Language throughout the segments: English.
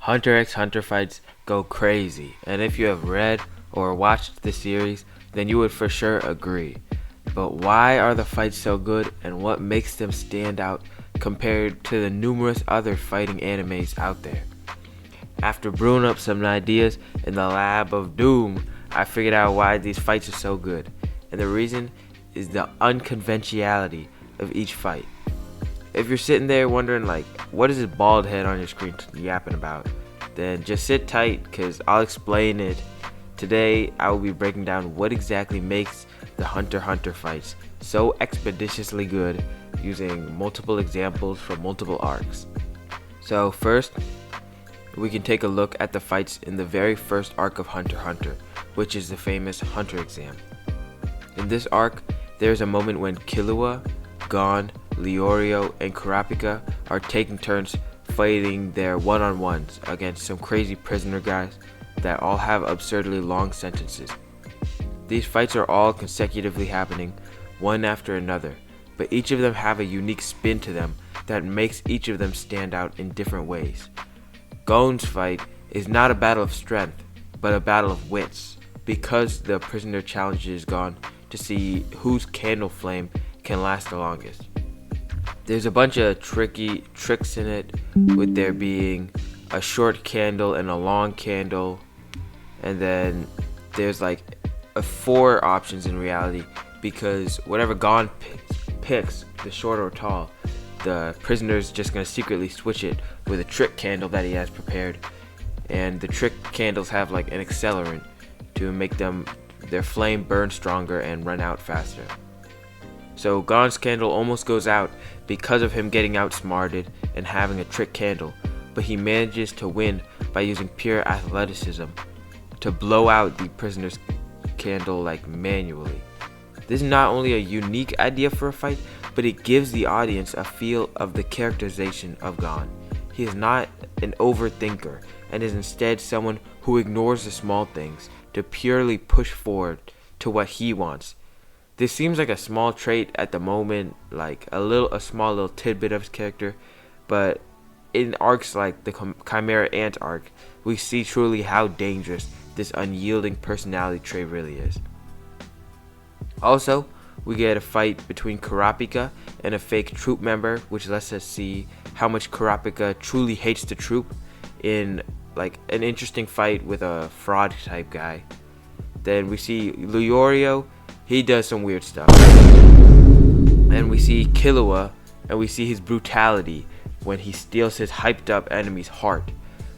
Hunter x Hunter fights go crazy, and if you have read or watched the series, then you would for sure agree. But why are the fights so good, and what makes them stand out compared to the numerous other fighting animes out there? After brewing up some ideas in the lab of doom, I figured out why these fights are so good, and the reason is the unconventionality of each fight. If you're sitting there wondering like, what is this bald head on your screen yapping about, then just sit tight because I'll explain it. Today I will be breaking down what exactly makes the Hunter x Hunter fights so expeditiously good, using multiple examples from multiple arcs. So first, we can take a look at the fights in the very first arc of Hunter x Hunter, which is the famous Hunter exam. In this arc, there is a moment when Killua, Gon, Leorio, and Kurapika are taking turns fighting their one-on-ones against some crazy prisoner guys that all have absurdly long sentences. These fights are all consecutively happening, one after another, but each of them have a unique spin to them that makes each of them stand out in different ways. Gon's fight is not a battle of strength, but a battle of wits, because the prisoner challenges Gon to see whose candle flame can last the longest. There's a bunch of tricky tricks in it, with there being a short candle and a long candle, and then there's like four options in reality, because whatever Gon picks, the short or tall, the prisoner's just going to secretly switch it with a trick candle that he has prepared, and the trick candles have like an accelerant to make their flame burn stronger and run out faster. So Gon's candle almost goes out because of him getting outsmarted and having a trick candle, but he manages to win by using pure athleticism to blow out the prisoner's candle like manually. This is not only a unique idea for a fight, but it gives the audience a feel of the characterization of Gon. He is not an overthinker and is instead someone who ignores the small things to purely push forward to what he wants. This seems like a small trait at the moment, like a small little tidbit of his character, but in arcs like the Chimera Ant arc, we see truly how dangerous this unyielding personality trait really is. Also, we get a fight between Kurapika and a fake troop member, which lets us see how much Kurapika truly hates the troop in like an interesting fight with a fraud type guy. Then we see Leorio, he does some weird stuff. And we see Killua, and we see his brutality when he steals his hyped up enemy's heart,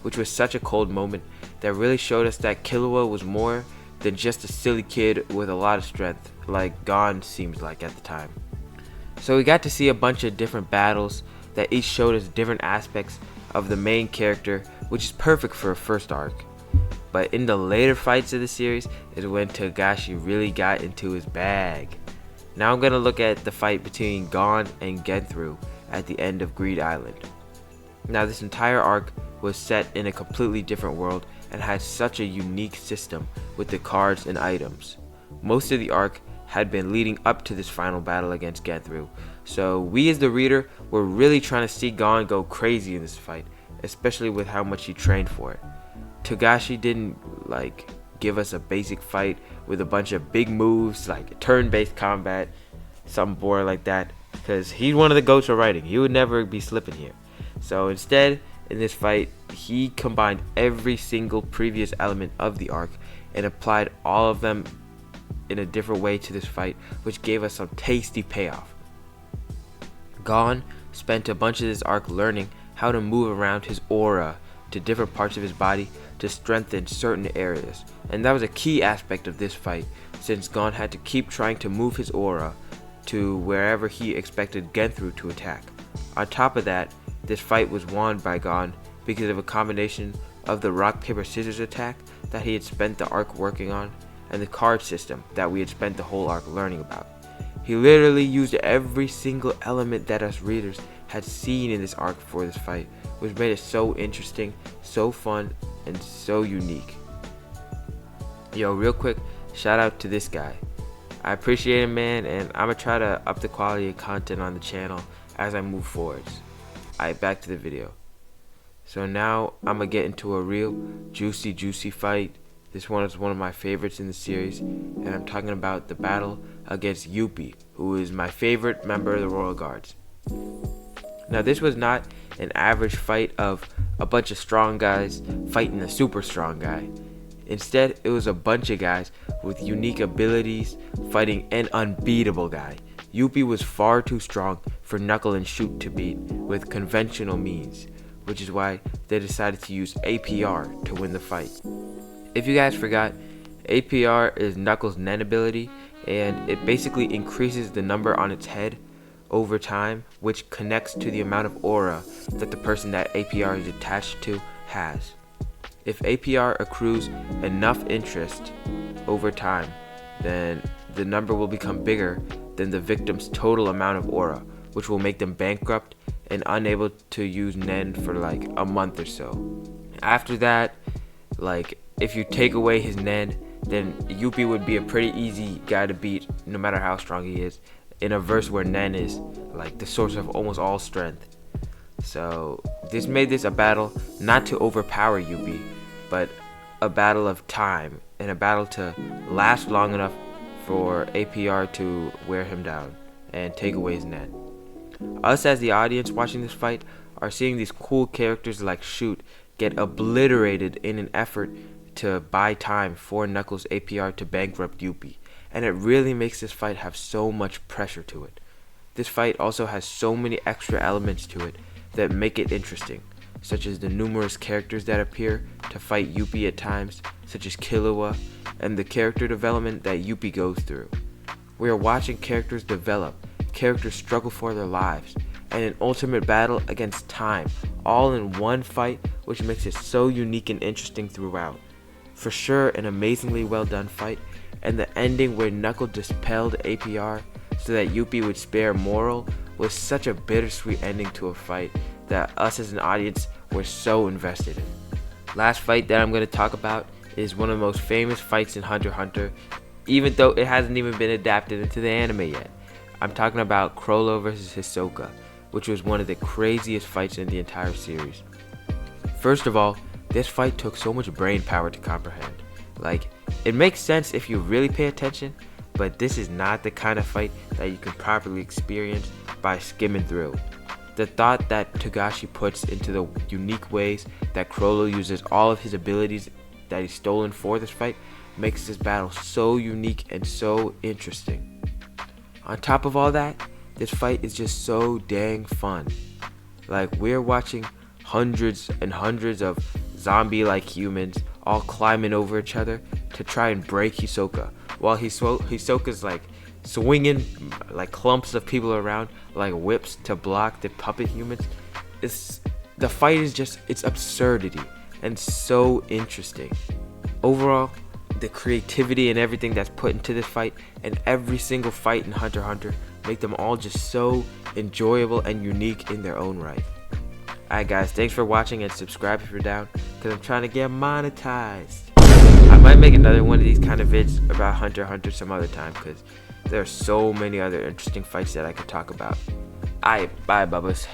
which was such a cold moment that really showed us that Killua was more than just a silly kid with a lot of strength, like Gon seems like at the time. So we got to see a bunch of different battles that each showed us different aspects of the main character, which is perfect for a first arc. But in the later fights of the series is when Togashi really got into his bag. Now I'm going to look at the fight between Gon and Genthru at the end of Greed Island. Now this entire arc was set in a completely different world and had such a unique system with the cards and items. Most of the arc had been leading up to this final battle against Genthru, so we as the reader were really trying to see Gon go crazy in this fight, especially with how much he trained for it. Togashi didn't like give us a basic fight with a bunch of big moves like turn-based combat, something boring like that, because he's one of the goats of writing. He would never be slipping here. So instead, in this fight, he combined every single previous element of the arc and applied all of them in a different way to this fight, which gave us some tasty payoff. Gon spent a bunch of this arc learning how to move around his aura to different parts of his body to strengthen certain areas, and that was a key aspect of this fight, since Gon had to keep trying to move his aura to wherever he expected Genthru to attack. On top of that, this fight was won by Gon because of a combination of the rock paper scissors attack that he had spent the arc working on and the card system that we had spent the whole arc learning about. He literally used every single element that us readers had seen in this arc for this fight, which made it so interesting, so fun, and so unique. Yo, real quick, shout out to this guy. I appreciate him, man, and I'm gonna try to up the quality of content on the channel as I move forwards. Alright, back to the video. So now I'm gonna get into a real juicy fight. This one is one of my favorites in the series, and I'm talking about the battle against Yuppie, who is my favorite member of the Royal Guards. Now this was not an average fight of a bunch of strong guys fighting a super strong guy. Instead, it was a bunch of guys with unique abilities fighting an unbeatable guy. Yuppie was far too strong for Knuckle and Shoot to beat with conventional means, which is why they decided to use APR to win the fight. If you guys forgot, APR is Knuckles' Nen ability, and it basically increases the number on its head over time, which connects to the amount of aura that the person that APR is attached to has. If APR accrues enough interest over time, then the number will become bigger than the victim's total amount of aura, which will make them bankrupt and unable to use Nen for like a month or so. After that, if you take away his Nen, then Yuppie would be a pretty easy guy to beat no matter how strong he is, in a verse where Nen is like the source of almost all strength. So this made this a battle not to overpower Yuppie, but a battle of time, and a battle to last long enough for APR to wear him down and take away his Nen. Us as the audience watching this fight are seeing these cool characters like Shoot get obliterated in an effort to buy time for Knuckles' APR to bankrupt Yuppie, and it really makes this fight have so much pressure to it. This fight also has so many extra elements to it that make it interesting, such as the numerous characters that appear to fight Yuppie at times, such as Killua, and the character development that Yuppie goes through. We are watching characters develop, characters struggle for their lives, and an ultimate battle against time, all in one fight, which makes it so unique and interesting throughout. For sure, an amazingly well done fight, and the ending where Knuckle dispelled APR so that Yuppie would spare Moral was such a bittersweet ending to a fight that us as an audience were so invested in. Last fight that I'm going to talk about is one of the most famous fights in Hunter x Hunter, even though it hasn't even been adapted into the anime yet. I'm talking about Chrollo vs. Hisoka, which was one of the craziest fights in the entire series. First of all, this fight took so much brain power to comprehend. It makes sense if you really pay attention, but this is not the kind of fight that you can properly experience by skimming through. The thought that Togashi puts into the unique ways that Chrollo uses all of his abilities that he's stolen for this fight makes this battle so unique and so interesting. On top of all that, this fight is just so dang fun. We're watching hundreds and hundreds of zombie-like humans all climbing over each other to try and break Hisoka, while Hisoka's swinging clumps of people around like whips to block the puppet humans. The fight is just, it's absurdity and so interesting. Overall, the creativity and everything that's put into this fight and every single fight in Hunter x Hunter make them all just so enjoyable and unique in their own right. Alright guys, thanks for watching, and subscribe if you're down, because I'm trying to get monetized. I might make another one of these kind of vids about Hunter x Hunter some other time, because there are so many other interesting fights that I could talk about. Alright, bye bubbas.